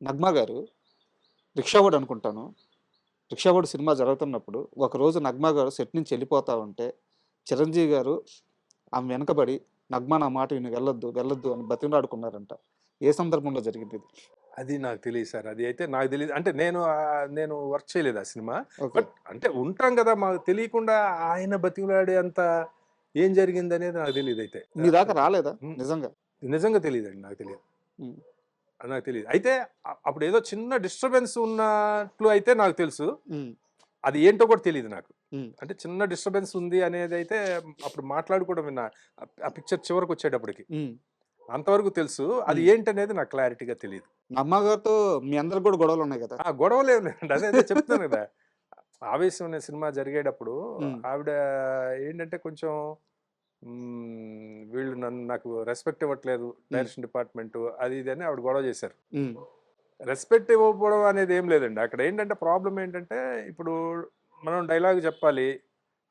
నగ్మ గారు 'రిక్షావాడు' అనుకుంటాను. 'రిక్షావాడు' సినిమా జరుగుతున్నప్పుడు ఒకరోజు నగ్మ గారు సెట్ నుంచి వెళ్ళిపోతా ఉంటే, చిరంజీవి గారు ఆమె వెనకబడి "నగ్మ నా మాట విను వెళ్ళొద్దు, వెళ్ళొద్దు" అని బతిమలాడుకున్నారంట. ఏ సందర్భంలో జరిగిందిది? అది నాకు తెలీదు సార్. అది అయితే నాకు తెలీదు. అంటే నేను వర్క్ చేయలేదు ఆ సినిమా. ఓకే. బట్ అంటే ఉంటాం గదా! మాకు తెలియకుండా ఆయన బతిమిలాడే అంత ఏం జరిగిందనేది నాకు తెలీదయితే. మీ దాకా రాలేదా హ్మ్. నిజంగా? నిజంగా తెలీదండి. నాకు తెలీదు. హ్మ్. అది నాకు తెలీదు. అయితే అప్పుడేదో చిన్న డిస్టర్బెన్స్ ఉన్నట్లు అయితే నాకు తెలుసు. హ్మ్. అది ఏంటో కూడా తెలీదు నాకు. హ్మ్. అంటే చిన్న డిస్టర్బెన్స్ ఉంది అనేదైతే అప్పుడు మాట్లాడుకోవడం విన్నా. ఆ పిక్చర్ చివరకొచ్చేటప్పటికి. హ్మ్. అంతవరకు తెలుసు. అది హ్మ్. ఏంటనేది నాకు క్లారిటీగా తెలీదు. నగ్మ గారితో మీ అందరికి గూడా గొడవలున్నాయి గదా! ఆ! గొడవలేం లేదండి. అదే చెప్తున్నాను గదా! 'ఆవేశం' అనే సినిమా జరిగేటప్పుడు హ్మ్. ఆవిడ ఏంటంటే కొంచెం వీళ్ళు నాకు రెస్పెక్ట్ ఇవ్వట్లేదు హ్మ్. డైరెక్షన్ డిపార్ట్‌మెంటు అది ఇది అని ఆవిడ గొడవ చేశారు. హ్మ్. రెస్పెక్ట్ ఇవ్వకపోవడం అనేది ఏం లేదండి. అక్కడ ఏంటంటే ప్రాబ్లమ్ ఏంటంటే ఇప్పుడు మనం డైలాగ్ చెప్పాలి.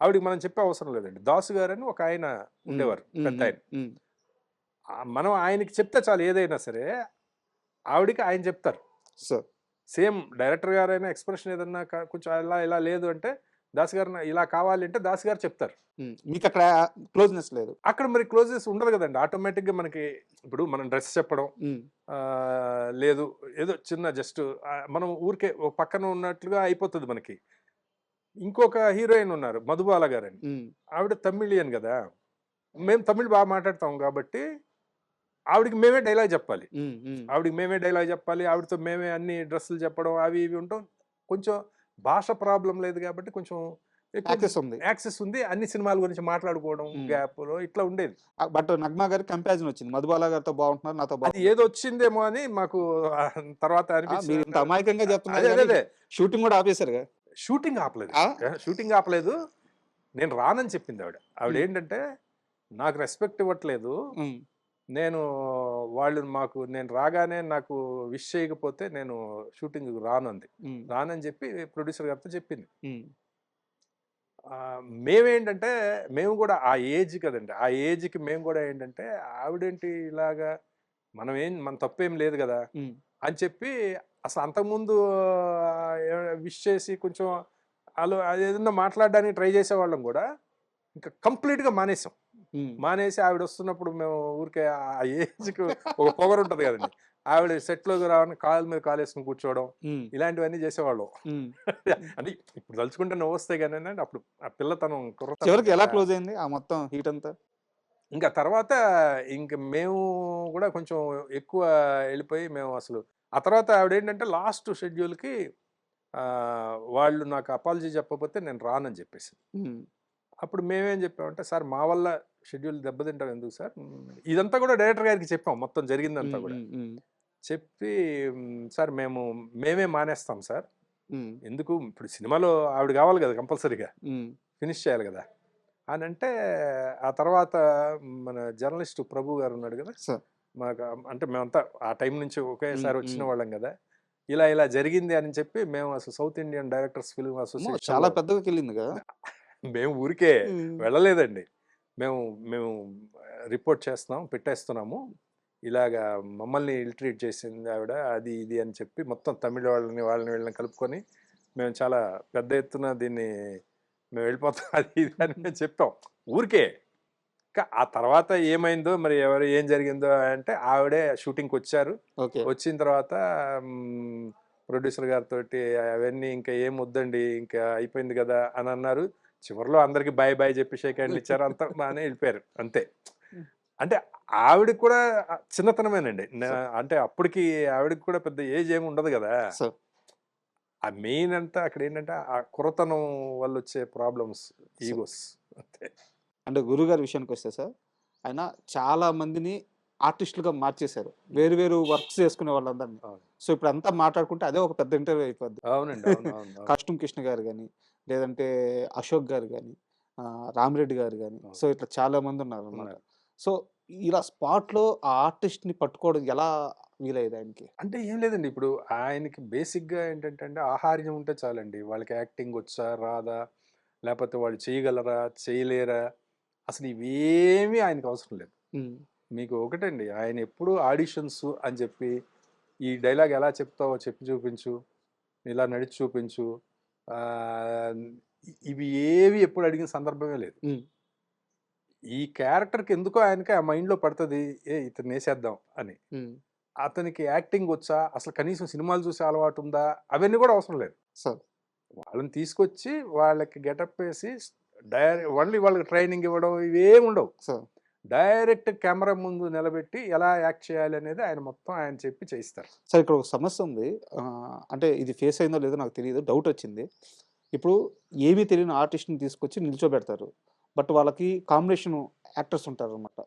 ఆవిడకి మనం చెప్పే అవసరం లేదండి. దాసు గారని ఒక ఆయన హ్మ్. ఉండేవారు హ్మ్. హ్మ్. పెద్దాయన. హ్మ్. మనం ఆయనకి చెప్తే చాలు ఏదైనా సరే ఆవిడకి ఆయన చెప్తారు. సో సేమ్ డైరెక్టర్ గారైనా ఎక్స్‌ప్రెషన్ ఏదన్నా కొంచెం ఇలా ఇలా లేదు అంటే, దాసు గారు ఇలా కావాలి అంటే దాసు గారు చెప్తారు. హ్మ్. మీకక్కడ క్లోజ్‌నెస్ లేదు. అక్కడ మరి క్లోజెస్ ఉండదు గదండీ. ఆటోమేటిక్‌గా మనకి ఇప్పుడు మనం డ్రెస్ చెప్పడం హ్మ్. లేదు ఏదో చిన్న జస్ట్ మనం ఊరికే ఒక పక్కన ఉన్నట్లుగా అయిపోతది మనకి. ఇంకొక హీరోయిన్ ఉన్నారు 'మధుబాల' గారని. హ్మ్. ఆవిడ తమిళియన్ గదా! మేము తమిళ్ మాట్లాడతాం గాబట్టి, ఆవిడకి మేమే డైలాగ్ జెప్పాలి. హ్మ్. హ్మ్. ఆవిడకి మేమే డైలాగ్ చెప్పాలి. ఆవిడతో మేమే అన్ని డ్రెస్సులు చెప్పడం అవి ఇవి ఉంటాం. కొంచెం భాష ప్రాబ్లమ్ లేదు కాబట్టి కొంచెం ఎక్కువ యాక్సెస్ ఉంది. యాక్సెస్ ఉంది. అన్ని సినిమాల గురించి మాట్లాడుకోవడం హ్మ్. గ్యాప్‌లో ఇట్లా ఉండేది. బట్ 'నగ్మ' గారికి కంపారిజన్ వచ్చింది. 'మధుబాల' గారితో బాగుంటున్నారు. నాతో అది ఏదో బాగుండట్లేదు. వచ్చిందేమో అని మాకు తర్వాత మీరింత అనిపించింది. అమాయకంగా చెప్తున్నారు అదే అదే గానీ, అదే. షూటింగ్ గూడా ఆపేసారుగా. షూటింగ్ ఆపలేదు. ఆ! షూటింగ్ ఆపలేదు. నేను రానని చెప్పింది ఆవిడ. హ్మ్. ఆవిడేంటంటే నాకు రెస్పెక్ట్ ఇవ్వట్లేదు. హ్మ్. నేను నేను రాగానే నాకు విష్ చేయకపోతే నేను షూటింగ్‌కి రానంది. హ్మ్. రానని చెప్పి ప్రొడ్యూసర్ గారితో చెప్పింది. హ్మ్. మేమేంటంటే మేము గూడా ఆ ఏజ్ కదండీ. ఆ ఏజ్‌కి మేము గూడా ఏంటంటే ఆవిడేంటి ఇలాగా మన తప్పేం లేదు గదా! హ్మ్. అని చెప్పి అసలు అంతకుముందు విష్ చేసి కొంచెం అదేదన్నా మాట్లాడడానికి ట్రై చేసేవాళ్ళం గూడా ఇంకా కంప్లీట్‌గా మానేసాం. హ్మ్. మానేసి ఆవిడొస్తున్నప్పుడు మేము ఊరికే ఆ ఏజ్‌కి ఒక పొగరుంటది గదండీ! ఆవిడ సెట్‌లోకి రాగానే కాలు మీద కాలేసుకొని కూర్చోవడం, హ్మ్. ఇలాంటివన్నీ జేసేవాళ్ళం. హ్మ్. అంటే ఇప్పుడు తలుచుకుంటే నవ్వొస్తాయి గానండి అప్పుడు ఆ పిల్లతనం, కుర్రతనం చివరికి ఎలా గదా! క్లోజ్ అయింది ఆ మొత్తం హీట్ అంతా? ఇంకా తర్వాత ఇంక మేము గూడా కొంచెం ఎక్కువ ఎళ్ళిపోయి మేము అసలు ఆ తర్వాత ఆవిడేంటంటే లాస్ట్ షెడ్యూల్‌కి వాళ్ళు నాకు అపాలజీ చెప్పకపోతే నేను రానని జెప్పేసింది. హ్మ్. అప్పుడు మేమేం జెప్పామంటే, "సార్ మా వల్ల షెడ్యూల్ దెబ్బతింటం ఎందుకు సార్?" ఇదంతా గూడా డైరెక్టర్ గారికి చెప్పాం మొత్తం జరిగిందంతా హ్మ్. గూడా. హ్మ్. హ్మ్. చెప్పి "సార్ మేమే మానేస్తాం సార్. హ్మ్. ఎందుకు ఇప్పుడు సినిమాలో ఆవిడ గావాలి గదా! కంపల్సరీగా. హ్మ్. ఫినిష్ చేయాలి గదా!" అనంటే ఆ తర్వాత మన జర్నలిస్ట్ ప్రభు గారున్నాడు గదా! సో మాకు అంటే మేమంతా ఆ టైం నుంచి హ్మ్. ఒకేసారి వచ్చిన హ్మ్. వాళ్ళం గదా! ఇలా ఇలా జరిగింది అని చెప్పి మేము అసలు సౌత్ ఇండియన్ డైరెక్టర్స్ ఫిల్మ్ అమ్మో! చాలా అసోసియేషన్‌లో పెద్దగాకెళ్ళిందిగా. మేము ఊరికే హ్మ్. వెళ్ళలేదండి. మేము మేము రిపోర్ట్ చేస్తున్నాం, పెట్టేస్తున్నాము. ఇలాగా మమ్మల్ని ఇల్ ట్రీట్ చేసింది ఆవిడ. అది ఇది అని చెప్పి మొత్తం తమిళ్ వాళ్ళని వీళ్ళని కలుపుకొని మేము చాలా పెద్ద ఎత్తున దీన్ని మేము వెళ్ళిపోతాం అది ఇది అని మేము చెప్పాం. ఊరికే. ఆ తర్వాత ఏమైందో మరి ఏం జరిగిందో అంటే ఆవిడే షూటింగ్‌కొచ్చారు. ఓకే. వచ్చిన తర్వాత హ్మ్, ప్రొడ్యూసర్ గారితోటి అవన్నీ ఇంకా ఏం వద్దండి. ఇంకా అయిపోయింది గదా! అని అన్నారు. చివరిలో అందరికి బాయ్ బాయ్ చెప్పి షేక్ హ్యాండ్‌లు ఇచ్చారు. అంతా బానే ఎళ్ళిపోయారు. అంతే. హ్మ్. అంటే ఆవిడకి కూడా చిన్నతనమేనండి. సో అంటే అప్పటికి ఆవిడకి కూడా పెద్ద ఏజ్ ఏమి ఉండదు గదా! సో ఆ మెయిన్ అంతా అక్కడేంటంటే ఆ కుర్రతనం వల్లొచ్చే ప్రాబ్లమ్స్, సో ఈగోస్ అంతే. అంటే గురువుగారి విషయానికొస్తే సార్, ఆయన చాలా మందిని ఆర్టిస్ట్‌లుగా మార్చేశారు. హ్మ్. వేరు వేరు వర్క్స్ చేసుకునే వాళ్ళందరిని. అవును. సో, ఇప్పుడంతా మాట్లాడుకుంటే అదే ఒక పెద్ద ఇంటర్వ్యూ అయిపోద్ది. అవునండి. అవును. అవును. అవును. కాస్ట్యూమ్ కృష్ణ గారు గాని, లేదంటే అశోక్ గారు గాని, రామిరెడ్డి గారు గాని, సో, అవును. ఇట్లా చాలా మందున్నారనమాట. ఉన్నారు. సో, ఇలా స్పాట్‌లో ఆ ఆర్టిస్ట్‌ని పట్టుకోవడం ఎలా వీలయ్యేది ఆయనకి? అంటే ఏం లేదండి. ఇప్పుడు ఆయనకి బేసిక్‌గా ఏంటంటే అండి, ఆహార్యం ఉంటే చాలండి. వాళ్ళకి యాక్టింగ్ వచ్చా? రాదా? లేపోతే వాళ్ళు చేయగలరా? చేయలేరా? అసలు ఇవేమీ ఆయనకి అవసరం లేదు. హ్మ్. మీకు ఒకటండి ఆయన ఎప్పుడు ఆడిషన్స్ అని చెప్పి ఈ డైలాగ్ ఎలా చెప్తావో చెప్పి చూపించు, ఇలా నడిచి చూపించు. ఆహ్, ఇవి ఏవి ఎప్పుడు అడిగిన సందర్భమే లేదు. హ్మ్. ఈ క్యారెక్టర్‌కి ఎందుకో ఆయనకి ఆ మైండ్‌లో పడతది. ఇతన్నేసేద్దాం అని. హ్మ్. అతనికి యాక్టింగ్ వచ్చా? అసలు కనీసం సినిమాలు చూసే అలవాటుందా? అవన్నీ కూడా అవసరం లేదు. సార్. వాళ్ళని తీసుకొచ్చి వాళ్ళకి గెటప్ ఏసి ఓన్లీ వాళ్ళకి ట్రైనింగ్ ఇవ్వడం ఇవేమి ఉండవు. సార్. డైరెక్ట్ కెమెరా ముందు నిలబెట్టి ఎలా యాక్ట్ చేయాలి అనేది ఆయన మొత్తం ఆయన చెప్పి చేయిస్తారు. సార్ ఇక్కడ ఒక సమస్య ఉంది. అంటే ఇది ఫేస్ అయిందో లేదో నాకు తెలీదు. డౌటొచ్చింది. ఇప్పుడు ఏమీ తెలియని ఆర్టిస్ట్‌ని తీసుకొచ్చి నిల్చోబెడతారు. బట్ వాళ్ళకి కాంబినేషన్ యాక్టర్స్ ఉంటారనమాట.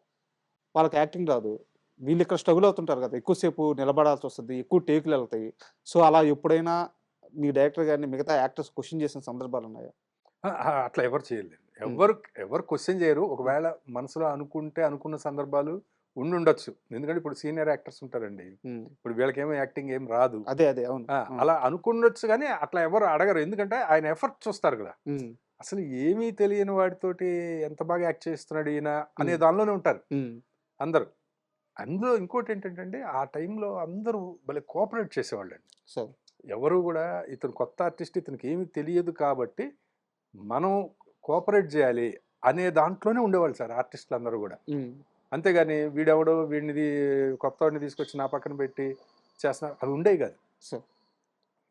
వాళ్ళకి యాక్టింగ్ రాదు. వీళ్ళిక్కడ స్ట్రగుల్ అవుతుంటారు కదా! ఎక్కువ సేపు నిలబడాల్సొస్తది. ఎక్కువ టేకులెళ్తాయి. సో, అలా ఎప్పుడైనా మీ డైరెక్టర్ గారిని మిగతా యాక్టర్స్ క్వెషన్ చేసిన సందర్భాలున్నాయా? అట్లా ఎవరు చేయలేరు. హ్మ్. ఎవరు క్వెషన్ చేయరు. హ్మ్. ఒకవేళ మనసులో అనుకున్న సందర్భాలు ఉండుండొచ్చు. ఎందుకంటే ఇప్పుడు సీనియర్ యాక్టర్స్ ఉంటారండి. హ్మ్. ఇప్పుడు వీళ్ళకేమో యాక్టింగ్ ఏం రాదు. అదే. అవును. ఆ! అలా అనుకుండొచ్చు గానీ అట్లా ఎవరు అడగరు. ఎందుకంటే ఆయన ఎఫర్ట్ చూస్తారు గదా! హ్మ్. అసలు ఏమీ తెలియని వాడితోటి ఎంత బాగా యాక్ట్ చేస్తున్నాడు ఈయన అనే హ్మ్. దానిలోనే ఉంటారు హ్మ్. అందరూ. అందులో ఇంకోటేంటంటే అండి, ఆ టైంలో అందరూ భలే కోఆపరేట్ చేసేవాళ్ళండి. సార్. ఎవరు గూడా ఇతను కొత్త ఆర్టిస్ట్ ఇతనికేమీ తెలియదు కాబట్టి మనం కోఆపరేట్ జేయాలి అనే దాంట్లోనే ఉండేవాళ్ళు సార్ ఆర్టిస్టులందరూ గూడా. హ్మ్. అంతేగాని వీడెవడో కొత్తోడిని తీసుకొచ్చి నా పక్కన పెట్టి చేస్తున్నారు అవి ఉండేవి గాదు. సార్.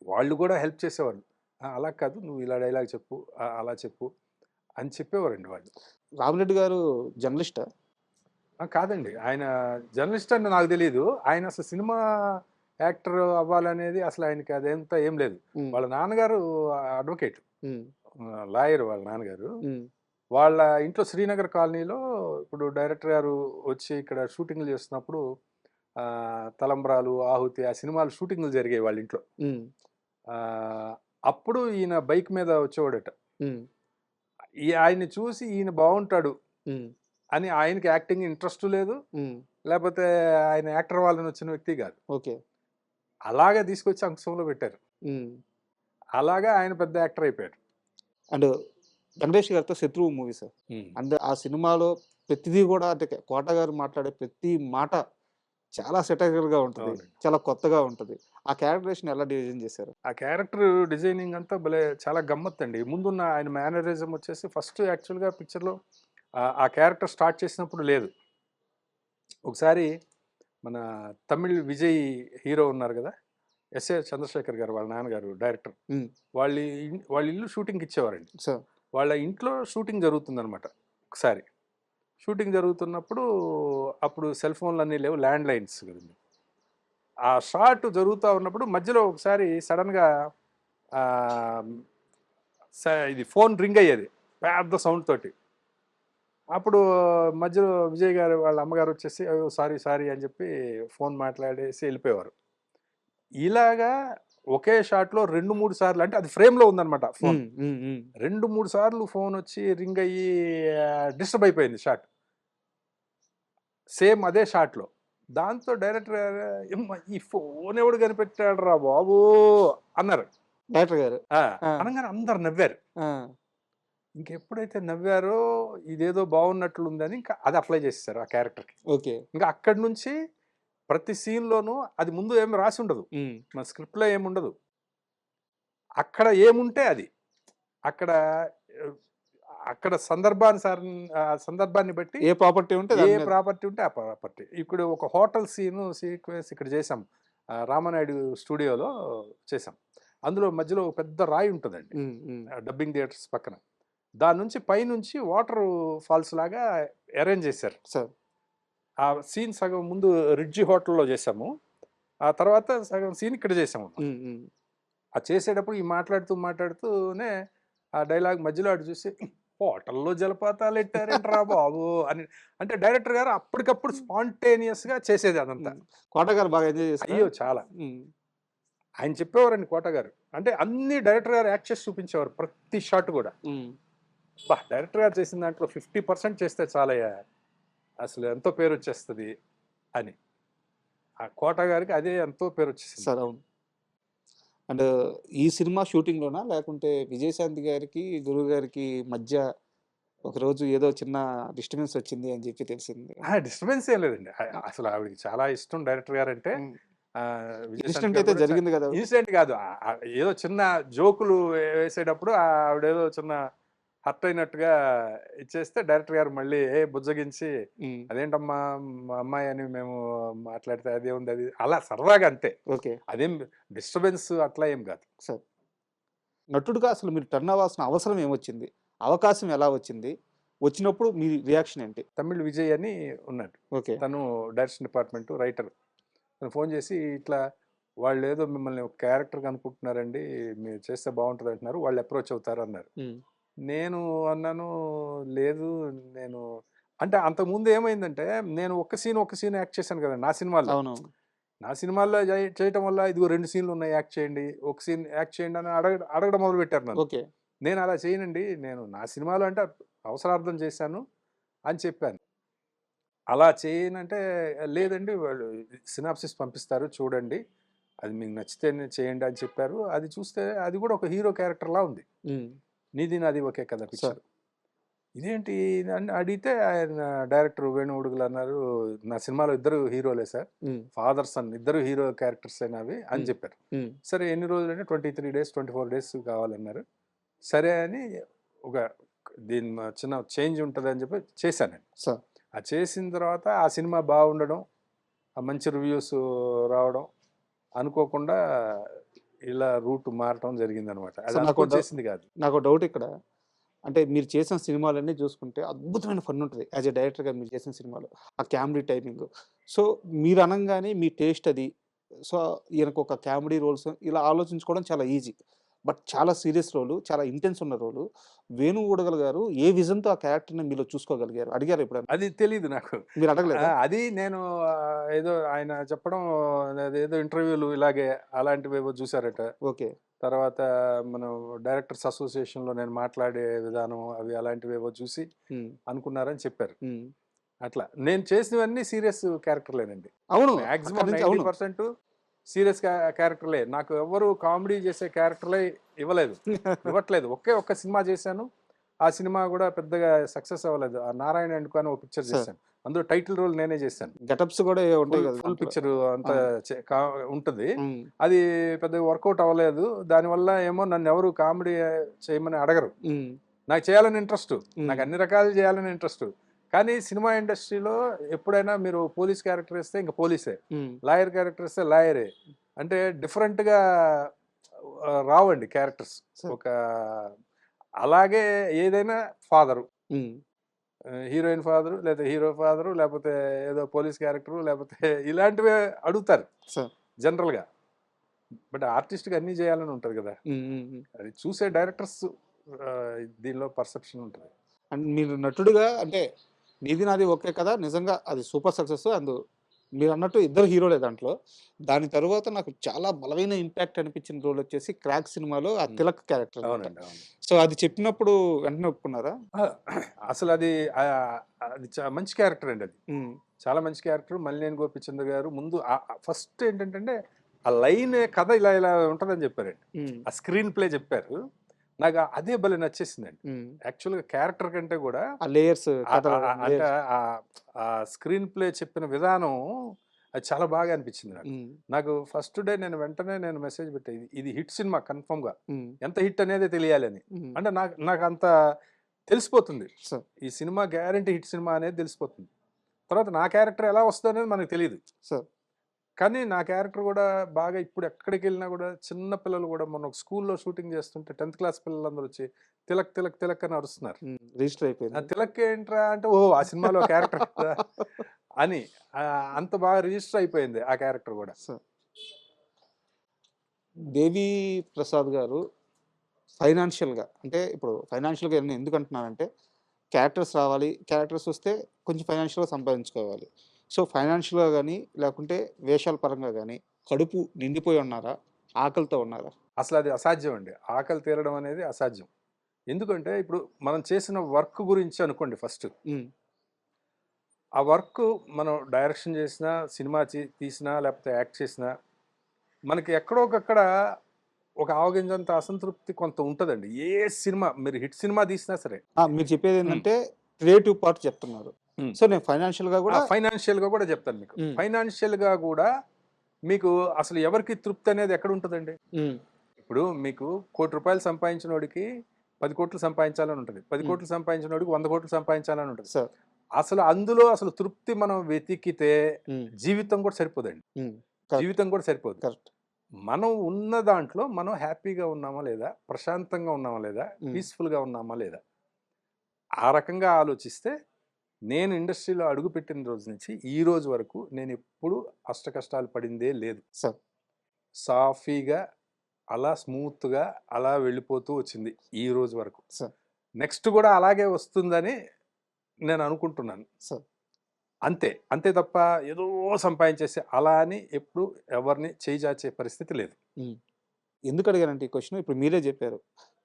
వాళ్ళు గూడా హెల్ప్ చేసేవాళ్ళు. అలా కాదు నువ్వు ఇలా డైలాగ్ చెప్పు, అలా చెప్పు అని చెప్పేవారండి వాళ్ళు. రామిరెడ్డి గారు జర్నలిస్టా? కాదండి. ఆయన జర్నలిస్ట్ అని నాకు తెలీదు. ఆయన అసలు సినిమా యాక్టర్ అవ్వాలనేది అసలు ఆయనకి అదంతా ఏం లేదు. హ్మ్. వాళ్ళ నాన్నగారు అడ్వకేట్. హ్మ్. లాయర్ వాళ్ళ నాన్నగారు. హ్మ్. వాళ్ళ ఇంట్లో శ్రీనగర్ కాలనీలో ఇప్పుడు డైరెక్టర్ గారు వచ్చి ఇక్కడ షూటింగ్‌లు చేస్తున్నప్పుడు 'తలంబ్రాలు', 'ఆహుతి' ఆ సినిమాలు షూటింగ్‌లు జరిగాయి వాళ్ళ ఇంట్లో. హ్మ్. ఆహ్, అప్పుడు ఈయన బైక్ మీద వచ్చేవాడట. హ్మ్. ఆయన్ని చూసి ఈయన బావుంటాడు హ్మ్. అని ఆయనకి యాక్టింగ్ ఇంట్రెస్టు లేదు. హ్మ్. లేపోతే ఆయన యాక్టర్ అవ్వాలని వచ్చిన వ్యక్తి గాదు. ఓకే. అలాగే తీసుకొచ్చి అంకుశంలో పెట్టారు. హ్మ్. అలాగా ఆయన పెద్ద యాక్టర్ అయిపోయారు. అండ్ వెంకటేష్ గారితో 'శత్రువు' మూవీ సార్. హ్మ్. అంటే ఆ సినిమాలో ప్రతిదీ గూడా అంటే కోట గారు మాట్లాడే ప్రతి మాట చాలా సెటైర్‌గా ఉంటది. అవునండి. చాలా కొత్తగా ఉంటది. ఆ క్యారెక్టరేషన్ ఎలా డిజైన్ చేశారు? ఆ క్యారెక్టర్ డిజైనింగ్ అంతా భలే చాలా గమ్మత్తండి. ముందున్న ఆయన మేనరిజం వచ్చేసి ఫస్ట్ యాక్చువల్‌గా పిక్చర్‌లో ఆ క్యారెక్టర్ స్టార్ట్ చేసినప్పుడు లేదు. ఒకసారి మన తమిళ్ విజయ్ హీరో ఉన్నారు గదా! ఎస్ఏ చంద్రశేఖర్ గారు వాళ్ళ నాన్నగారు డైరెక్టర్. హ్మ్. వాళ్ళ ఇల్లు షూటింగ్‌కి ఇచ్చేవారండి. సార్. వాళ్ళ ఇంట్లో షూటింగ్ జరుగుతుందనమాట ఒకసారి. షూటింగ్ జరుగుతున్నప్పుడు అప్పుడు సెల్ ఫోన్‌లన్నీ లేవు. ల్యాండ్ లైన్స్ కదండీ. ఆ షాట్ జరుగుతా ఉన్నప్పుడు మధ్యలో ఒకసారి సడెన్‌గా ఆహ్, ఇది ఫోన్ రింగ్ అయ్యేది. పెద్ద సౌండ్ తోటి. అప్పుడు మధ్యలో విజయ్ గారు వాళ్ళ అమ్మగారు వచ్చేసి "అయ్యో! సారీ" అని చెప్పి ఫోన్ మాట్లాడేసి ఎళ్ళిపోయేవారు. ఇలాగా ఒకే షాట్‌లో 2, 3 సార్లు అంటే అది ఫ్రేమ్‌లో ఉందనమాట ఫోన్. హ్మ్. హ్మ్. హ్మ్. 2, 3 సార్లు ఫోనొచ్చి రింగ్ అయ్యి డిస్టర్బ్ అయిపోయింది షాట్. సేమ్ అదే షాట్‌లో. దాంతో డైరెక్టర్ గారు "యమ్మ ఈ ఫోన్ ఎవడు కనిపెట్టాడురా బాబు" అన్నారు. డైరెక్టర్ గారు. ఆ! ఆ! అనంగానే అందరు నవ్వారు. ఆ! ఇంకెప్పుడైతే నవ్వారో ఇదేదో బావున్నట్లుందని ఇంకా అది అప్లై చేసేసారు ఆ క్యారెక్టర్‌కి. ఓకే. ఇంకా అక్కడి నుంచి ప్రతి సీన్‌లోనూ అది ముందు ఏమి రాసి ఉండదు. హ్మ్. మన స్క్రిప్ట్‌లో ఏముండదు. అక్కడ ఏముంటే అది. అక్కడ ఆహ్, అక్కడ సందర్భాన్ని బట్టి ఏ ప్రాపర్టీ ఉంటే ఏ దాని మీద ప్రాపర్టీ ఉంటే ఆ ప్రాపర్టీ. ఇప్పుడు ఒక హోటల్ సీక్వెన్స్ ఇక్కడ చేసాం. రామానాయుడు స్టూడియోలో చేసాం. అందులో మధ్యలో ఒక పెద్ద రాయి ఉంటదండి. హ్మ్. హ్మ్. డబ్బింగ్ థియేటర్స్ పక్కన. దాని నుంచి పైనుంచి వాటర్ ఫాల్స్ లాగా అరేంజ్ చేశారు. సార్. ఆ సీన్ సగం ముందు రిడ్జి హోటల్‌లో చేసాము. ఆ తర్వాత సగం సీన్ ఇక్కడ చేసామన్నమాట. హ్మ్. హ్మ్. అది చేసేటప్పుడు మాట్లాడుతూనే ఆ డైలాగ్ మధ్యలో అటు చూసి హోటల్‌లో జలపాతాలెట్టారేంట్రా బాబు! అని అంటే డైరెక్టర్ గారు అప్పటికప్పుడు స్పాంటేనియస్‌గా చేసేది అదంతా. హ్మ్. 'కోట' గారు బాగా ఎంజాయ్ చేసారా? అయ్యో! చాలా. హ్మ్. ఆయన చెప్పేవారండి కోట గారు. అంటే అన్ని డైరెక్టర్ గారు యాక్ట్ చేసి చూపించేవారు. ప్రతి షాట్ గూడా. హ్మ్. అబ్బా! డైరెక్టర్ గారు చేసిన దాంట్లో 50% చేస్తే చాలయ్యా! అసలు ఎంతో పేరొచ్చేస్తది అని. ఆ కోట గారికి అదే ఎంతో పేరొచ్చేసింది. సార్ అవును. అండ్ ఈ సినిమా షూటింగ్‌లోనా? లేకుంటే విజయశాంతి గారికి, గురువు గారికి మధ్య ఒకరోజు ఏదో చిన్న డిస్టర్బెన్స్ వచ్చింది అని చెప్పి తెలిసింది. డిస్టర్బెన్స్ ఏం లేదండి. అసలు ఆవిడకి చాలా ఇష్టం డైరెక్టర్ గారంటే. హ్మ్. ఇన్సిడెంట్ అయితే జరిగింది కదా. ఇన్సిడెంట్ కాదు, ఏదో చిన్న జోకులు వేసేటప్పుడు ఆవిడేదో చిన్న హర్ట్ అయినట్టుగా ఇచ్చేస్తే డైరెక్టర్ గారు మళ్ళీ బుజ్జగించి అదేంటమ్మా మా అమ్మాయి అని మేము మాట్లాడితే అదే ఉంది అది అలా సరదాగా అంతే. ఓకే. అదేం డిస్టర్బెన్స్ అట్లా ఏం కాదు. సార్, నటుడుగా అసలు మీరు టర్న్ అవ్వాల్సిన అవసరం ఏమొచ్చింది? అవకాశం ఎలా వచ్చింది? వచ్చినప్పుడు మీ రియాక్షన్ ఏంటి? తమిళ్ విజయ్ అని ఉన్నాడు, ఓకే. తను డైరెక్షన్ డిపార్ట్మెంట్ రైటర్. తను ఫోన్ చేసి ఇట్లా వాళ్ళు ఏదో మిమ్మల్ని ఒక క్యారెక్టర్గా అనుకుంటున్నారండి, మీరు చేస్తే బాగుంటుంది అంటున్నారు, వాళ్ళు అప్రోచ్ అవుతారు అన్నారు. నేను అన్నాను లేదు, నేను అంటే అంతకుముందు ఏమైందంటే నేను ఒక సీన్ యాక్ట్ చేశాను కదా నా సినిమాలో. అవును. నా సినిమాల్లో చేయటం వల్ల ఇదిగో 2 సీన్లు ఉన్నాయి యాక్ట్ చేయండి, ఒక సీన్ యాక్ట్ చేయండి అని అడగడం మొదలు పెట్టారు నన్ను. ఓకే. నేను అలా చేయనండి, నేను నా సినిమాలో అంటే అవసరార్థం చేశాను అని చెప్పాను. అలా చేయనంటే లేదండి వాళ్ళు సినాప్సిస్ పంపిస్తారు చూడండి, అది మీకు నచ్చితేనే చేయండి అని చెప్పారు. అది చూస్తే అది కూడా ఒక హీరో క్యారెక్టర్లా ఉంది. నీది నాది ఒకే కదా పిక్చర్. ఇదేంటి అని అడిగితే ఆయన డైరెక్టర్ వేణు ఉడుగులు అన్నారు, నా సినిమాలో ఇద్దరు హీరోలే సార్, ఫాదర్ సన్ ఇద్దరు హీరో క్యారెక్టర్స్ అయినవి అని చెప్పారు. సరే ఎన్ని రోజులు అంటే 23 days 24 days కావాలన్నారు. సరే అని ఒక దీని చిన్న చేంజ్ ఉంటుంది అని చెప్పి చేశాను నేను. ఆ చేసిన తర్వాత ఆ సినిమా బాగుండడం, ఆ మంచి రివ్యూస్ రావడం, అనుకోకుండా ఇలా రూట్ మారటం జరిగింది అనమాట. అది నాకు చేసింది కాదు. నాకు డౌట్ ఇక్కడ, అంటే మీరు చేసిన సినిమాలన్నీ చూసుకుంటే అద్భుతమైన ఫన్ ఉంటుంది యాజ్ ఎ డైరెక్టర్గా మీరు చేసిన సినిమాలో. ఆ కామెడీ టైమింగ్, సో మీరు అనగానే మీ టేస్ట్ అది. సో ఈయనకు ఒక కామెడీ రోల్స్ ఇలా ఆలోచించుకోవడం చాలా ఈజీ. బట్ చాలా సీరియస్ రోలు, చాలా ఇంటెన్స్ ఉన్న రోలు. వేణు ఊడగల్ గారు ఏ విజన్తో ఆ క్యారెక్టర్ని మీలో చూసుకోగలిగారు? అడిగారు ఎప్పుడైనా? అది తెలియదు నాకు. మీరు అడగలేదు? అది నేను ఏదో ఆయన చెప్పడం, ఏదో ఇంటర్వ్యూలు ఇలాగే అలాంటివి ఏవో చూసారట. ఓకే. తర్వాత మనం డైరెక్టర్స్ అసోసియేషన్లో నేను మాట్లాడే విధానం అవి అలాంటివి ఏవో చూసి అనుకున్నారని చెప్పారు. అట్లా నేను చేసినవన్నీ సీరియస్ క్యారెక్టర్లేనండి. అవును, మ్యాక్సిమం 90% సీరియస్ క్యారెక్టర్లే. నాకు ఎవరు కామెడీ చేసే క్యారెక్టర్లే ఇవ్వట్లేదు. ఒక్క సినిమా చేశాను, ఆ సినిమా కూడా పెద్దగా సక్సెస్ అవ్వలేదు. ఆ నారాయణ ఎండుకు అని ఒక పిక్చర్ చేశాను, అందులో టైటిల్ రోల్ నేనే చేశాను. గెటప్స్ కూడా ఉంటాయి కదా, ఫుల్ పిక్చర్ అంతా ఉంటుంది. అది పెద్దగా వర్కౌట్ అవ్వలేదు. దానివల్ల ఏమో నన్ను ఎవరు కామెడీ చేయమని అడగరు. నాకు చేయాలని ఇంట్రెస్ట్, నాకు అన్ని రకాలు చేయాలని ఇంట్రెస్ట్. కానీ సినిమా ఇండస్ట్రీలో ఎప్పుడైనా మీరు పోలీస్ క్యారెక్టర్ ఇస్తే ఇంకా పోలీసే, లాయర్ క్యారెక్టర్ ఇస్తే లాయరే, అంటే డిఫరెంట్గా రావండి క్యారెక్టర్స్. ఒక అలాగే ఏదైనా ఫాదరు, హీరోయిన్ ఫాదరు, లేదా హీరో ఫాదరు, లేకపోతే ఏదో పోలీస్ క్యారెక్టరు, లేకపోతే ఇలాంటివే అడుగుతారు జనరల్గా. బట్ ఆర్టిస్ట్కి అన్నీ చేయాలని ఉంటుంది కదా, అది చూసే డైరెక్టర్స్ దీనిలో పర్సెప్షన్ ఉంటుంది. అండ్ మీరు నటుడుగా అంటే నీది నాది ఒకే కదా, నిజంగా అది సూపర్ సక్సెస్. మీరు అన్నట్టు ఇద్దరు హీరోలే దాంట్లో. దాని తర్వాత నాకు చాలా బలమైన ఇంపాక్ట్ అనిపించిన రోల్ వచ్చేసి క్రాక్ సినిమాలో ఆ తిలక్ క్యారెక్టర్. సో అది చెప్పినప్పుడు వెంటనే ఒప్పుకున్నారా? అసలు అది మంచి క్యారెక్టర్ అండి, అది చాలా మంచి క్యారెక్టర్. మల్లేని గోపిచంద్ర గారు ముందు ఫస్ట్ ఏంటంటే ఆ లైన్ కథ ఇలా ఇలా ఉంటుందని చెప్పారండి, ఆ స్క్రీన్ ప్లే చెప్పారు. నాకు అదే భలే నచ్చేసిందండి. యాక్చువల్గా క్యారెక్టర్ కంటే కూడా లేయర్స్, అంటే ఆ స్క్రీన్ ప్లే చెప్పిన విధానం అది చాలా బాగా అనిపించింది నాకు. ఫస్ట్ డే వెంటనే మెసేజ్ పెట్టేది, ఇది హిట్ సినిమా కన్ఫర్మ్ గా, ఎంత హిట్ అనేది తెలియాలి అని. అంటే నాకు అంత తెలిసిపోతుంది, ఈ సినిమా గ్యారంటీ హిట్ సినిమా అనేది తెలిసిపోతుంది. తర్వాత నా క్యారెక్టర్ ఎలా వస్తుంది అనేది మనకు తెలియదు. కానీ నా క్యారెక్టర్ కూడా బాగా, ఇప్పుడు ఎక్కడికి వెళ్ళినా కూడా చిన్న పిల్లలు కూడా, మొన్న ఒక స్కూల్లో షూటింగ్ చేస్తుంటే 10th క్లాస్ పిల్లలందరూ వచ్చి తిలక్ తిలక్ తిలక్ అని అరుస్తున్నారు. రిజిస్టర్ అయిపోయింది. తిలక్ ఏంట్రా అంటే, ఓ ఆ సినిమాలో క్యారెక్టర్ అని అంత బాగా రిజిస్టర్ అయిపోయింది ఆ క్యారెక్టర్ కూడా. దేవి ప్రసాద్ గారు ఫైనాన్షియల్గా, అంటే ఇప్పుడు ఫైనాన్షియల్గా ఎందుకు అంటున్నానంటే, క్యారెక్టర్స్ రావాలి, క్యారెక్టర్స్ వస్తే కొంచెం ఫైనాన్షియల్గా సంపాదించుకోవాలి. సో ఫైనాన్షియల్గా కానీ లేకుంటే వేషాల పరంగా కానీ కడుపు నిండిపోయి ఉన్నారా, ఆకలితో ఉన్నారా? అసలు అది అసాధ్యం అండి, ఆకలి తీరడం అనేది అసాధ్యం. ఎందుకంటే ఇప్పుడు మనం చేసిన వర్క్ గురించి అనుకోండి. ఫస్ట్ ఆ వర్క్ మనం డైరెక్షన్ చేసినా, సినిమా తీసినా, లేకపోతే యాక్ట్ చేసినా, మనకి ఎక్కడోకక్కడ ఒక ఆవగింజంత అసంతృప్తి కొంత ఉంటుందండి. ఏ సినిమా, మీరు హిట్ సినిమా తీసినా సరే. మీరు చెప్పేది ఏంటంటే క్రియేటివ్ పార్ట్ చెప్తున్నారు. సో నేను ఫైనాన్షియల్గా కూడా చెప్తాను మీకు. ఫైనాన్షియల్గా కూడా మీకు అసలు ఎవరికి తృప్తి అనేది ఎక్కడ ఉంటుందండి? ఇప్పుడు మీకు ₹1,00,00,000 సంపాదించినోడికి 10 కోట్లు సంపాదించాలని ఉంటుంది. 10 కోట్లు సంపాదించినోడికి 100 కోట్లు సంపాదించాలని ఉంటుంది. సార్. అసలు అందులో అసలు తృప్తి మనం వెతికితే జీవితం కూడా సరిపోదండి. జీవితం కూడా సరిపోదు. కరెక్ట్. మనం ఉన్న దాంట్లో మనం హ్యాపీగా ఉన్నామా లేదా, ప్రశాంతంగా ఉన్నామా లేదా, పీస్ఫుల్గా ఉన్నామా లేదా, ఆ రకంగా ఆలోచిస్తే నేను ఇండస్ట్రీలో అడుగుపెట్టిన రోజు నుంచి ఈ రోజు వరకు నేను ఎప్పుడు అష్ట కష్టాలు పడిందే లేదు సార్. సాఫీగా అలా స్మూత్గా అలా వెళ్ళిపోతూ వచ్చింది ఈ రోజు వరకు. సార్. నెక్స్ట్ కూడా అలాగే వస్తుందని నేను అనుకుంటున్నాను. సార్. అంతే అంతే తప్ప ఏదో సంపాదించేసి అలా అని ఎప్పుడు ఎవరిని చేయి చాచే పరిస్థితి లేదు. ఎందుకు అడిగానంటే ఈ క్వశ్చన్ ఇప్పుడు మీరే చెప్పారు.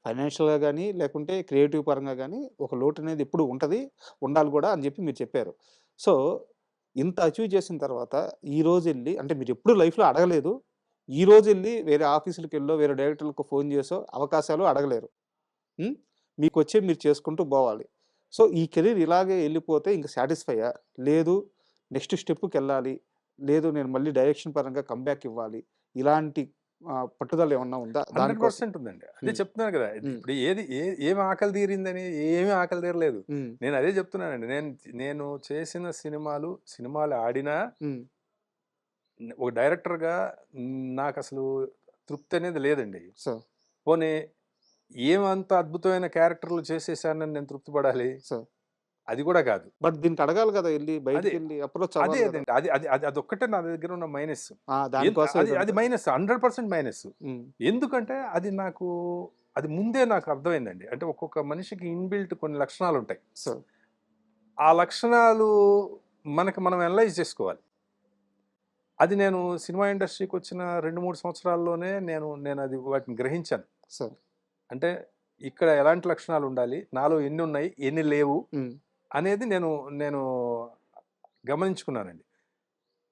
ఫైనాన్షియల్‌గా గానీ, లేకుంటే క్రియేటివ్ పరంగా గానీ ఒక లోటు అనేది ఎప్పుడు ఉంటది, ఉండాలి గూడా అని చెప్పి మీరు చెప్పారు. సో, ఇంత అచీవ్ చేసిన తర్వాత ఈ రోజెళ్లి అంటే మీరెప్పుడు లైఫ్‌లో అడగలేదు. ఈ రోజెళ్లి వేరే ఆఫీసులకెళ్ళో, వేరే డైరెక్టర్‌లకు ఫోన్ చేసో అవకాశాలు అడగలేరు. హ్మ్. మీకొచ్చేవి మీరు చేసుకుంటూ పోవాలి. సో, ఈ కెరీర్ ఇలాగే ఎళ్ళిపోతే ఇంక సాటిస్ఫైయా? లేదు నెక్స్ట్ స్టెప్‌కెళ్ళాలి. లేదు నేను మళ్ళీ డైరెక్షన్ పరంగా కమ్‌బ్యాక్ ఇవ్వాలి. ఇలాంటి పట్టుదల ఏమన్నా ఉందా? దానికోసం 100% ఉందండి. అదే చెప్తున్నాను కదా! ఇప్పుడు ఏమి ఆకలి తీరిందని ఏమి ఆకలి తీరలేదు. నేను అదే చెప్తున్నానండి. నేను చేసిన సినిమాలు ఆడినా ఒక డైరెక్టర్‌గా నాకసలు తృప్తి అనేది లేదండి. సార్. పోనీ ఏమంత అద్భుతమైన క్యారెక్టర్‌లు చేసేసానని నేను తృప్తి పడాలి? సార్. అది కూడా కాదు. బట్ దీనికి అడగాలి కదా! ఎళ్లి బయటికెళ్ళి అప్రోచ్ అవ్వాలి కదా! అదండి. అదొక్కటే నా దగ్గర ఉన్న మైనస్. దానికోసం అది అది మైనస్. 100% మైనస్. ఎందుకంటే అది ముందే నాకు అర్థమైందండి. అంటే ఒక్కొక్క మనిషికి ఇన్‌బిల్ట్ కొన్ని లక్షణాలుంటాయి. సార్. ఆ లక్షణాలు మనం అనలైజ్ చేసుకోవాలి. అది నేను సినిమా ఇండస్ట్రీకొచ్చిన 2, 3 సంవత్సరాల్లోనే నేను అది వాటిని గ్రహించాను. సార్. అంటే ఇక్కడ ఎలాంటి లక్షణాలుండాలి, నాలో ఎన్నున్నాయి, ఎన్ని లేవు అనేది నేను గమనించుకున్నానండి.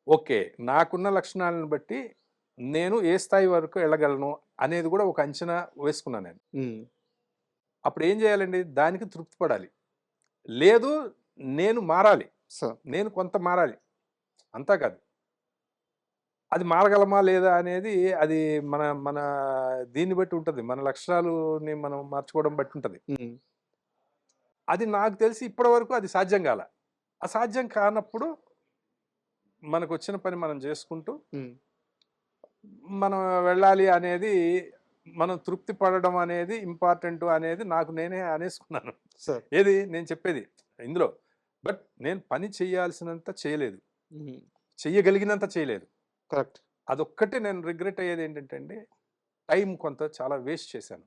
ఓకే. నాకున్న లక్షణాలను బట్టి నేను ఏ స్థాయి వరకు ఎళ్ళగలను అనేది కూడా ఒక అంచనా వేసుకున్నాను నేను. అప్పుడు ఏం చేయాలండి? దానికి తృప్తి పడాలి. లేదు నేను మారాలి. నేను కొంత మారాలి. అంతా కాదు. అది మారగలమా లేదా అనేది అది మన మన దీన్ని బట్టి ఉంటది. మన లక్షణాలని మనం మార్చుకోవడం బట్టి ఉంటది. అది నాకు తెలిసి ఇప్పటి వరకు అది సాధ్యం కాల. అసాధ్యం కానప్పుడు మనకొచ్చిన పని మనం చేసుకుంటూ మనం వెళ్ళాలి అనేది, మనం తృప్తి పడడం అనేది ఇంపార్టెంట్ అనేది నాకు నేనే అనేసుకున్నాను. ఏది నేను చెప్పేది ఇందులో. బట్ నేను పని చేయాల్సినంత చేయలేదు. చెయ్యగలిగినంత చేయలేదు. కరెక్ట్. అదొక్కటే నేను రిగ్రెట్ అయ్యేది ఏంటంటే అండి, టైం కొంత చాలా వేస్ట్ చేశాను.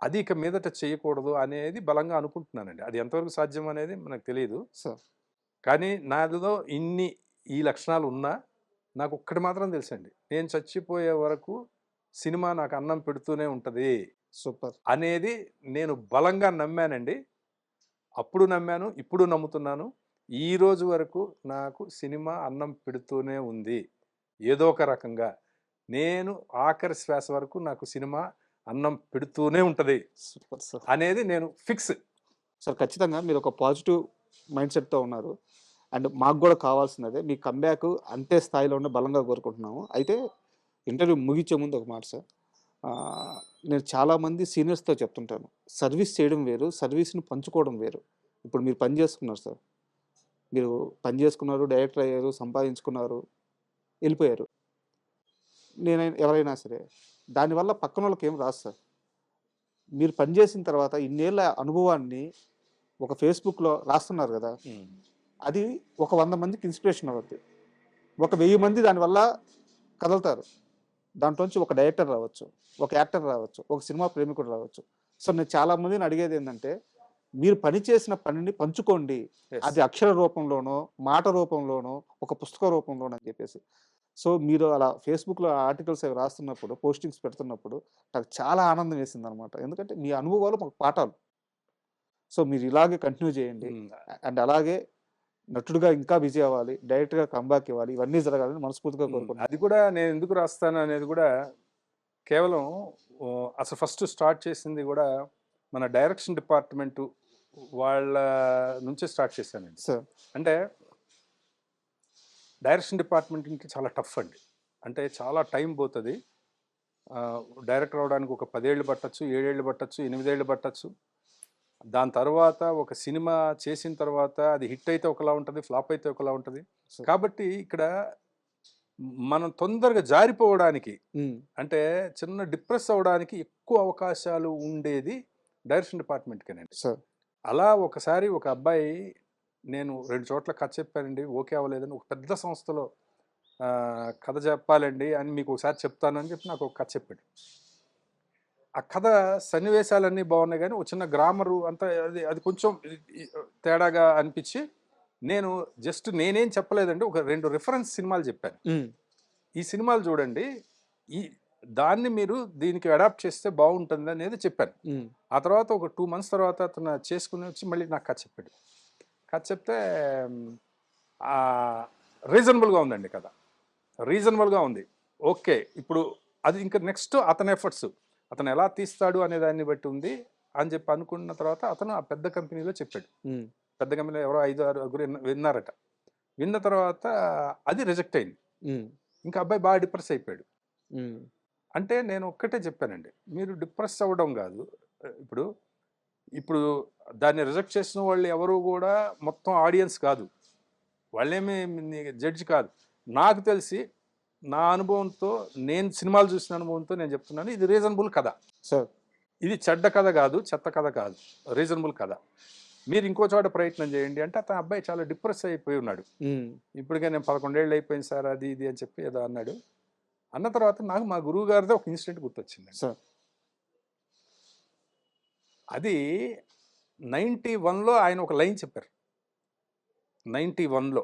అది ఇక మీదట చేయకూడదు అనేది బలంగా అనుకుంటున్నానండి. అది ఎంతవరకు సాధ్యం అనేది మనకు తెలియదు. కానీ నాలో ఈ లక్షణాలు ఉన్నా నాకు ఒక్కటి మాత్రం తెలుసండి. నేను చచ్చిపోయే వరకు సినిమా నాకు అన్నం పెడుతూనే ఉంటది. సూపర్. అనేది నేను బలంగా నమ్మానండి. అప్పుడు నమ్మాను, ఇప్పుడు నమ్ముతున్నాను. ఈ రోజు వరకు నాకు సినిమా అన్నం పెడుతూనే ఉంది. ఏదో ఒక రకంగా. నేను ఆఖరి శ్వాస వరకు నాకు సినిమా అన్నం పెడుతూనే ఉంటది. Super sir. అనేది నేను ఫిక్స్. సార్ ఖచ్చితంగా మీరు ఒక పాజిటివ్ మైండ్ సెట్‌తో ఉన్నారు. అండ్ మాకు గూడా కావాల్సినదే. మీ కమ్‌బ్యాక్ అంతే స్థాయిలో ఉండి బలంగా కోరుకుంటున్నాము. అయితే ఇంటర్వ్యూ ముగించే ముందు ఒక మాట సార్. నేను చాలామంది సీనియర్స్‌తో చెప్తుంటాను. సర్వీస్ చేయడం వేరు, సర్వీస్‌ని పంచుకోవడం వేరు. ఇప్పుడు మీరు పని చేసుకున్నారు సార్. మీరు పని చేసుకున్నారు, డైరెక్టర్ అయ్యారు, సంపాదించుకున్నారు, వెళ్ళిపోయారు. ఎవరైనా సరే దానివల్ల పక్కనోళ్ళకి ఏం రాదు సార్. మీరు పని చేసిన తర్వాత ఇన్నేళ్ల అనుభవాన్ని ఒక ఫేస్‌బుక్‌లో రాస్తున్నారు గదా! అది ఒక 100 మందికి ఇన్స్పిరేషన్ అవుద్ది. ఒక 1000 మంది దానివల్ల కదులుతారు. దాంట్లోంచి ఒక డైరెక్టర్ రావచ్చు, ఒక యాక్టర్ రావచ్చు, ఒక సినిమా ప్రేమికుడు రావచ్చు. సో, నేను చాలా మందిని అడిగేది ఏంటంటే, మీరు పని చేసిన పనిని పంచుకోండి. అది అక్షర రూపంలోనో, మాట రూపంలోనో, ఒక పుస్తక రూపంలోనో అని చెప్పేసి. సో, మీరు అలా ఫేస్‌బుక్‌లో ఆర్టికల్స్ అవి రాస్తున్నప్పుడు, పోస్టింగ్స్ పెడుతున్నప్పుడు నాకు చాలా ఆనందం వేసిందనమాట. ఎందుకంటే మీ అనుభవాలు మాకు పాఠాలు. సో, మీరు ఇలాగే కంటిన్యూ చేయండి. అండ్ అలాగే నటుడుగా ఇంకా బిజీ అవ్వాలి, డైరెక్ట్‌గా కమ్‌బ్యాక్ ఇవ్వాలి. ఇవన్నీ జరగాలని మనస్ఫూర్తిగా కోరుకుంటున్నాను. అది కూడా నేను ఎందుకు రాస్తాను అనేది కూడా కేవలం అసలు ఫస్ట్ స్టార్ట్ చేసింది కూడా మన డైరెక్షన్ డిపార్ట్మెంటు వాళ్ళ నుంచే స్టార్ట్ చేశానండి. సార్. అంటే డైరెక్షన్ డిపార్ట్మెంట్ అంటే చాలా టఫ్ అండి. అంటే చాలా టైం పోతుంది. డైరెక్టర్ అవడానికి ఒక 10 ఏళ్ళు పట్టొచ్చు, 7 ఏళ్ళు పట్టొచ్చు, 8 ఏళ్ళు పట్టొచ్చు. దాని తర్వాత ఒక సినిమా చేసిన తర్వాత అది హిట్ అయితే ఒకలా ఉంటుంది, ఫ్లాప్ అయితే ఒకలా ఉంటుంది. సరే. కాబట్టి ఇక్కడ మనం తొందరగా జారిపోవడానికి, హ్మ్. అంటే చిన్న డిప్రెస్ అవ్వడానికి ఎక్కువ అవకాశాలు ఉండేది డైరెక్షన్ డిపార్ట్మెంట్కేనండి. సార్. అలా ఒకసారి ఒక అబ్బాయి, నేను 2 చోట్ల కథ చెప్పానండి, ఓకే అవ్వలేదని, ఒక పెద్ద సంస్థలో కథ చెప్పాలండి అని మీకు ఒకసారి చెప్తాను అని చెప్పి నాకు ఒక కథ చెప్పాడు. ఆ కథ సన్నివేశాలన్నీ బాగున్నాయి కానీ ఒక చిన్న గ్రామరు అంతా అది అది కొంచెం తేడాగా అనిపించి, నేను జస్ట్ నేనేం చెప్పలేదండి, ఒక 2 రిఫరెన్స్ సినిమాలు చెప్పాను. హ్మ్. ఈ సినిమాలు చూడండి, ఈ దాన్ని మీరు దీనికి అడాప్ట్ చేస్తే బాగుంటుంది అనేది చెప్పాను. హ్మ్. ఆ తర్వాత ఒక 2 మంత్స్ తర్వాత అతను చేసుకుని వచ్చి మళ్ళీ నాకు కథ చెప్పాడు. కథ చెప్తే రీజనబుల్గా ఉందండి కథ, రీజనబుల్గా ఉంది. ఓకే, ఇప్పుడు అది ఇంకా నెక్స్ట్ అతని ఎఫర్ట్స్, అతను ఎలా తీస్తాడు అనే దాన్ని బట్టి ఉంది అని చెప్పి అనుకున్న తర్వాత అతను ఆ పెద్ద కంపెనీలో చెప్పాడు. హ్మ్. పెద్ద కంపెనీలో ఎవరో 5-6 విన్నారట. విన్న తర్వాత అది రిజెక్ట్ అయింది. హ్మ్. ఇంకా అబ్బాయి బాగా డిప్రెస్ అయిపోయాడు. హ్మ్. అంటే నేను ఒక్కటే చెప్పానండి, మీరు డిప్రెస్ అవ్వడం కాదు. ఇప్పుడు ఇప్పుడు దాన్ని రిజెక్ట్ చేసిన వాళ్ళు ఎవరు కూడా మొత్తం ఆడియన్స్ కాదు, వాళ్ళేమి జడ్జి కాదు. నాకు తెలిసి నా అనుభవంతో, నేను సినిమాలు చూసిన అనుభవంతో నేను చెప్తున్నాను, ఇది రీజనబుల్ కథ. సార్. ఇది చెడ్డ కథ కాదు, చెత్త కథ కాదు, రీజనబుల్ కథ. మీరు ఇంకో చోట ప్రయత్నం చేయండి అంటే అతను అబ్బాయి చాలా డిప్రెస్ అయిపోయి ఉన్నాడు. హ్మ్. ఇప్పటికే నేను 11 ఏళ్ళు అయిపోయింది సార్, అది ఇది అని చెప్పి ఏదో అన్నాడు. అన్న తర్వాత నాకు మా గురువు గారితో ఒక ఇన్సిడెంట్ గుర్తొచ్చింది. సార్. అది 91లో ఆయన ఒక లైన్ చెప్పారు. 91లో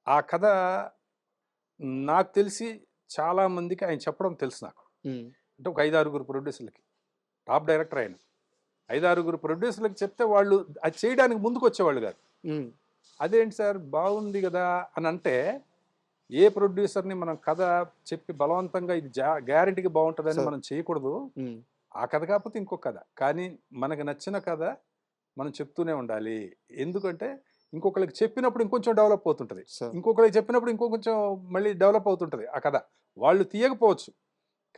ఆ కథ నాకు తెలిసి చాలా మందికి ఆయన చెప్పడం తెలుసు నాకు. హ్మ్. అంటే ఒక 5-6 ప్రొడ్యూసర్లకి, టాప్ డైరెక్టర్ ఆయన, 5-6 ప్రొడ్యూసర్లకు చెప్తే వాళ్ళు అది చేయడానికి ముందుకు వచ్చేవాళ్ళు కాదు. హ్మ్. అదేంటి సార్ బాగుంది కదా అని అంటే, ఏ ప్రొడ్యూసర్ని మనం కథ చెప్పి బలవంతంగా ఇది గ్యారెంటీగా బాగుంటుందని సార్. మనం చేయకూడదు. హ్మ్. ఆ కథ కాకపోతే ఇంకో కథ, కానీ మనకు నచ్చిన కథ మనం చెప్తూనే ఉండాలి. ఎందుకంటే ఇంకొకరికి చెప్పినప్పుడు ఇంకొంచెం డెవలప్ అవుతుంటుంది, సార్. ఇంకొకరికి చెప్పినప్పుడు ఇంకొంచెం మళ్ళీ డెవలప్ అవుతుంటుంది ఆ కథ. వాళ్ళు తీయకపోవచ్చు,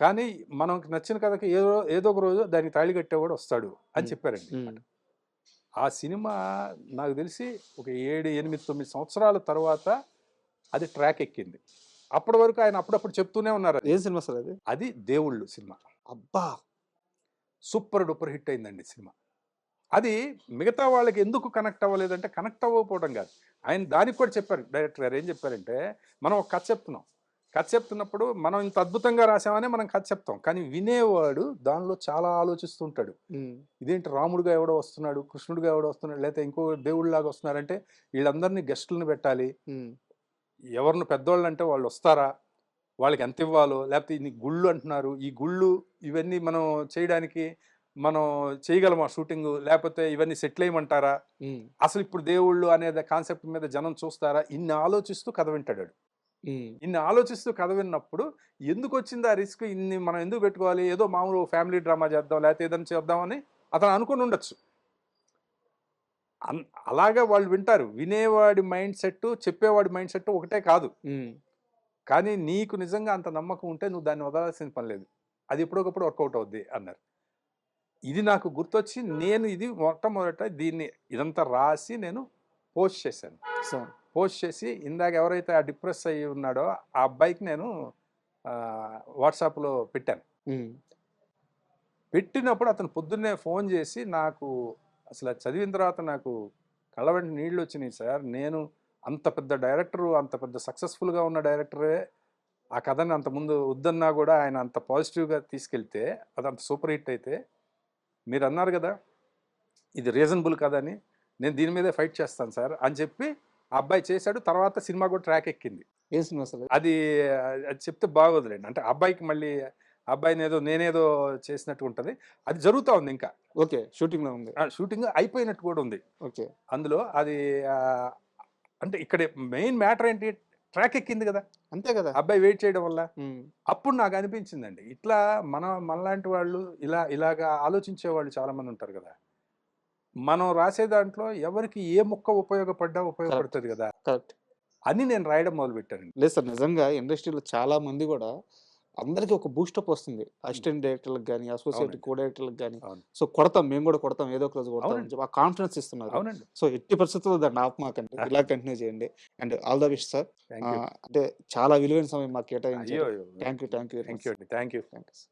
కానీ మనకు నచ్చిన కథకి ఏదో ఏదో ఒక రోజు దానికి తాళి కట్టేవాడు వస్తాడు అని హ్మ్. చెప్పారండి. హ్మ్. ఆ సినిమా నాకు తెలిసి ఒక 7, 8, 9 సంవత్సరాల తర్వాత అది ట్రాక్ ఎక్కింది. అప్పటి వరకు ఆయన అప్పుడప్పుడు చెప్తూనే ఉన్నారు. ఏం సినిమా సార్ అది? అది దేవుళ్ళు సినిమా. అబ్బా! సూపర్ డూపర్ హిట్ అయిందండి సినిమా. అది మిగతా వాళ్ళకి ఎందుకు కనెక్ట్ అవ్వలేదంటే, కనెక్ట్ అవ్వకపోవడం కాదు, ఆయన దానికి కూడా చెప్పారు. డైరెక్టర్ గారు ఏం చెప్పారంటే, మనం ఒక కథ చెప్తున్నాం, కథ చెప్తున్నప్పుడు మనం ఇంత అద్భుతంగా రాసామని మనం కథ చెప్తాం, కానీ వినేవాడు దానిలో చాలా ఆలోచిస్తుంటాడు. హ్మ్. ఇదేంటి రాముడుగా ఎవడో వస్తున్నాడు, కృష్ణుడిగా ఎవడో వస్తున్నాడు, లేకపోతే ఇంకో దేవుళ్ళలాగా వస్తున్నారంటే వీళ్ళందరినీ గెస్టులను పెట్టాలి, హ్మ్. ఎవరిని పెద్దోళ్ళు అంటే వాళ్ళు వస్తారా, వాళ్ళకి ఎంత ఇవ్వాలో, లేకపోతే ఇన్ని గుళ్ళు అంటున్నారు, ఈ గుళ్ళు ఇవన్నీ మనం చేయడానికి మనం చేయగలమా షూటింగ్, లేకపోతే ఇవన్నీ సెటిల్ అయ్యమంటారా, హ్మ్. అసలు ఇప్పుడు దేవుళ్ళు అనే కాన్సెప్ట్ మీద జనం చూస్తారా, ఇన్ని ఆలోచిస్తూ కథ వింటాడు. హ్మ్. ఇన్ని ఆలోచిస్తూ కథ విన్నప్పుడు ఎందుకు వచ్చింది ఆ రిస్క్, ఇన్ని మనం ఎందుకు పెట్టుకోవాలి, ఏదో మామూలు ఫ్యామిలీ డ్రామా చేద్దాం, లేకపోతే ఏదైనా చేద్దామని అతను అనుకుని ఉండొచ్చు. అలాగా వాళ్ళు వింటారు. వినేవాడి మైండ్ సెట్, చెప్పేవాడి మైండ్ సెట్ ఒకటే కాదు. హ్మ్. కానీ నీకు నిజంగా అంత నమ్మకం ఉంటే నువ్వు దాన్ని వదలాల్సిన పని లేదు, అది ఎప్పుడొకప్పుడు వర్కౌట్ అవుద్ది అన్నారు. ఇది నాకు గుర్తొచ్చి నేను ఇది మొట్టమొదట దీన్ని ఇదంతా రాసి నేను పోస్ట్ చేశాను. సార్. పోస్ట్ చేసి ఇందాక ఎవరైతే ఆ డిప్రెస్ అయ్యి ఉన్నాడో ఆ అబ్బాయికి నేను వాట్సాప్లో పెట్టాను. హ్మ్. పెట్టినప్పుడు అతను పొద్దున్నే ఫోన్ చేసి నాకు, అసలు అది చదివిన తర్వాత నాకు కళ్ళ వెంట నీళ్ళు వచ్చినాయి సార్, నేను అంత పెద్ద డైరెక్టరు, అంత పెద్ద సక్సెస్ఫుల్గా ఉన్న డైరెక్టరే ఆ కథని అంతకుముందు వద్దన్నా కూడా ఆయన అంత పాజిటివ్గా తీసుకెళ్తే అది అంత సూపర్ హిట్ అయితే, మీరు అన్నారు కదా ఇది రీజనబుల్ కదని, నేను దీని మీదే ఫైట్ చేస్తాను సార్ అని చెప్పి ఆ అబ్బాయి చేశాడు. తర్వాత సినిమా కూడా ట్రాక్ ఎక్కింది. ఏ సినిమా సార్ అది? అది అది చెప్తే బాగోదులేండి, అంటే ఆ అబ్బాయికి మళ్ళీ ఆ అబ్బాయిని ఏదో నేనేదో చేసినట్టు ఉంటుంది. అది జరుగుతూ ఉంది ఇంకా, ఓకే. షూటింగ్‌లో ఉంది. షూటింగ్ అయిపోయినట్టు కూడా ఉంది ఓకే. అందులో. అది అంటే ఇక్కడ మెయిన్ మ్యాటర్ ఏంటి, ట్రాక్ ఎక్కింది కదా అంతే కదా! అబ్బాయి వెయిట్ చేయడం వల్ల. హ్మ్. అప్పుడు నాకు అనిపించిందండి, ఇట్లా మనలాంటి వాళ్ళు ఇలాగా ఆలోచించే వాళ్ళు చాలా మంది ఉంటారు కదా, మనం రాసే దాంట్లో ఎవరికి ఏ ముక్క ఉపయోగపడ్డా కరెక్ట్. ఉపయోగపడుతుంది కదా. కరెక్ట్. అని నేను రాయడం మొదలుపెట్టానండి. లేదు సార్, నిజంగా ఇండస్ట్రీలో చాలా మంది కూడా అందరికీ ఒక బూస్టప్ వస్తుంది. అసిస్టెంట్ డైరెక్టర్‌లకు గాని, అసోసియేట్ అవునండి. కో డైరెక్టర్‌లకు గాని. అవును. సో, కొడతాం, మేము కూడా కొడతాం, ఏదో ఒక రోజు కొడతాం అని అవునండి. చెప్పి ఆ కాన్ఫిడెన్స్ ఇస్తున్నారు. అవునండి. సో, ఎట్టి పరిస్థితుల్లో దాన్ని ఆపమాకండి. ఇలా కంటిన్యూ చేయండి. And all the best sir. Thank you. అంటే చాలా విలువైన సమయం మాకు అయ్యో! కేటాయించారు. Thank you. Thank you very thank much you sir. అండి. Thank you. Thank you.